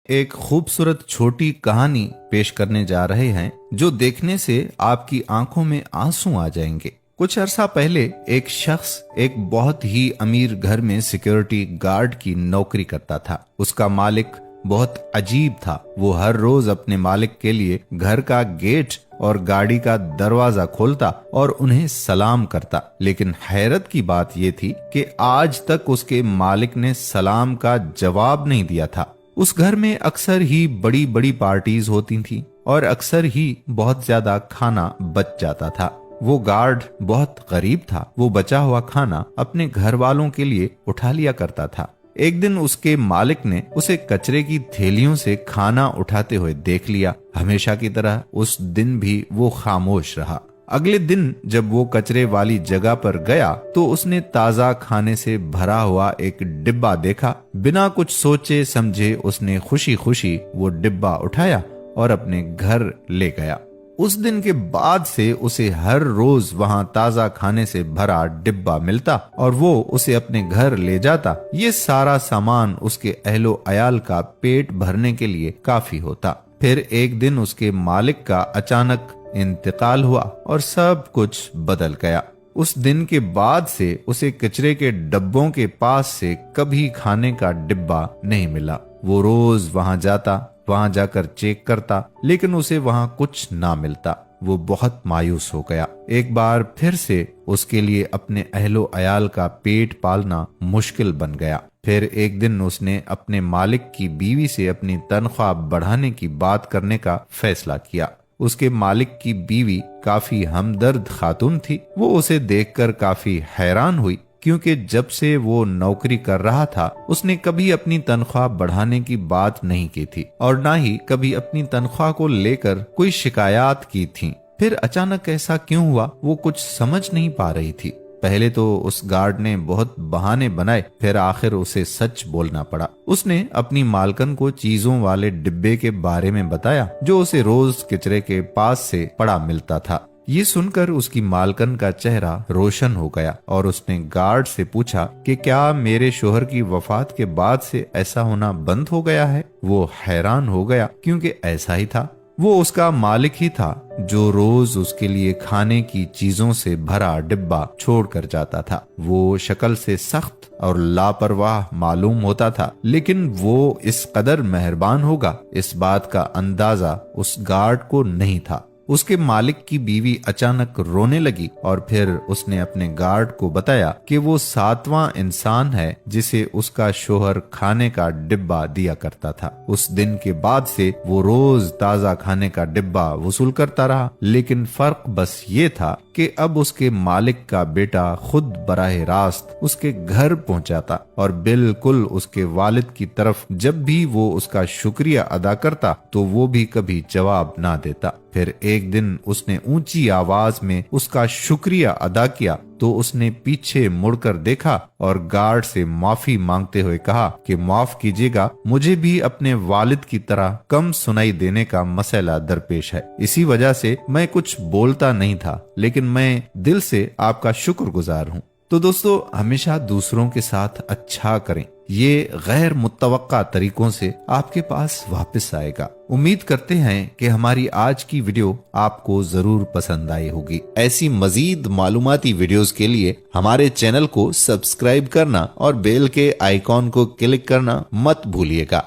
एक खूबसूरत छोटी कहानी पेश करने जा रहे हैं जो देखने से आपकी आंखों में आंसू आ जाएंगे। कुछ अरसा पहले एक शख्स एक बहुत ही अमीर घर में सिक्योरिटी गार्ड की नौकरी करता था। उसका मालिक बहुत अजीब था। वो हर रोज अपने मालिक के लिए घर का गेट और गाड़ी का दरवाजा खोलता और उन्हें सलाम करता। लेकिन हैरत की बात ये थी कि आज तक उसके मालिक ने सलाम का जवाब नहीं दिया था। उस घर में अक्सर ही बड़ी बड़ी पार्टीज होती थीं और अक्सर ही बहुत ज्यादा खाना बच जाता था। वो गार्ड बहुत गरीब था। वो बचा हुआ खाना अपने घर वालों के लिए उठा लिया करता था। एक दिन उसके मालिक ने उसे कचरे की थैलियों से खाना उठाते हुए देख लिया। हमेशा की तरह उस दिन भी वो खामोश रहा। अगले दिन जब वो कचरे वाली जगह पर गया तो उसने ताजा खाने से भरा हुआ एक डिब्बा देखा। बिना कुछ सोचे समझे उसने खुशी खुशी वो डिब्बा उठाया और अपने घर ले गया। उस दिन के बाद से उसे हर रोज वहां ताजा खाने से भरा डिब्बा मिलता और वो उसे अपने घर ले जाता। ये सारा सामान उसके अहलो अयाल का पेट भरने के लिए काफी होता। फिर एक दिन उसके मालिक का अचानक इंतकाल हुआ और सब कुछ बदल गया। उस दिन के बाद से उसे कचरे के डब्बों के पास से कभी खाने का डिब्बा नहीं मिला। वो रोज वहां जाता, वहां जाकर चेक करता, लेकिन उसे वहां कुछ ना मिलता। वो बहुत मायूस हो गया। एक बार फिर से उसके लिए अपने अहलो अयाल का पेट पालना मुश्किल बन गया। फिर एक दिन उसने अपने मालिक की बीवी से अपनी तनख्वाह बढ़ाने की बात करने का फैसला किया। उसके मालिक की बीवी काफी हमदर्द खातून थी। वो उसे देखकर काफी हैरान हुई क्योंकि जब से वो नौकरी कर रहा था उसने कभी अपनी तनख्वाह बढ़ाने की बात नहीं की थी और ना ही कभी अपनी तनख्वाह को लेकर कोई शिकायत की थी। फिर अचानक ऐसा क्यों हुआ वो कुछ समझ नहीं पा रही थी। पहले तो उस गार्ड ने बहुत बहाने बनाए, फिर आखिर उसे सच बोलना पड़ा। उसने अपनी मालकन को चीजों वाले डिब्बे के बारे में बताया जो उसे रोज कचरे के पास से पड़ा मिलता था। ये सुनकर उसकी मालकन का चेहरा रोशन हो गया और उसने गार्ड से पूछा कि क्या मेरे शोहर की वफात के बाद से ऐसा होना बंद हो गया है। वो हैरान हो गया क्योंकि ऐसा ही था। वो उसका मालिक ही था जो रोज उसके लिए खाने की चीजों से भरा डिब्बा छोड़ कर जाता था। वो शक्ल से सख्त और लापरवाह मालूम होता था, लेकिन वो इस कदर मेहरबान होगा इस बात का अंदाजा उस गार्ड को नहीं था। उसके मालिक की बीवी अचानक रोने लगी और फिर उसने अपने गार्ड को बताया कि वो 7वां इंसान है जिसे उसका शोहर खाने का डिब्बा दिया करता था। उस दिन के बाद से वो रोज ताजा खाने का डिब्बा वसूल करता रहा, लेकिन फर्क बस ये था कि अब उसके मालिक का बेटा खुद बराह रास्त उसके घर पहुंचाता और बिल्कुल उसके वालिद की तरफ जब भी वो उसका शुक्रिया अदा करता तो वो भी कभी जवाब ना देता। फिर एक दिन उसने ऊंची आवाज में उसका शुक्रिया अदा किया तो उसने पीछे मुड़कर देखा और गार्ड से माफी मांगते हुए कहा कि माफ कीजिएगा, मुझे भी अपने वालिद की तरह कम सुनाई देने का मसला दरपेश है। इसी वजह से मैं कुछ बोलता नहीं था, लेकिन मैं दिल से आपका शुक्रगुजार हूँ। तो दोस्तों, हमेशा दूसरों के साथ अच्छा करें। ये गैर मुतवक्का तरीकों से आपके पास वापस आएगा। उम्मीद करते हैं कि हमारी आज की वीडियो आपको जरूर पसंद आई होगी। ऐसी मजीद मालूमाती वीडियोस के लिए हमारे चैनल को सब्सक्राइब करना और बेल के आइकॉन को क्लिक करना मत भूलिएगा।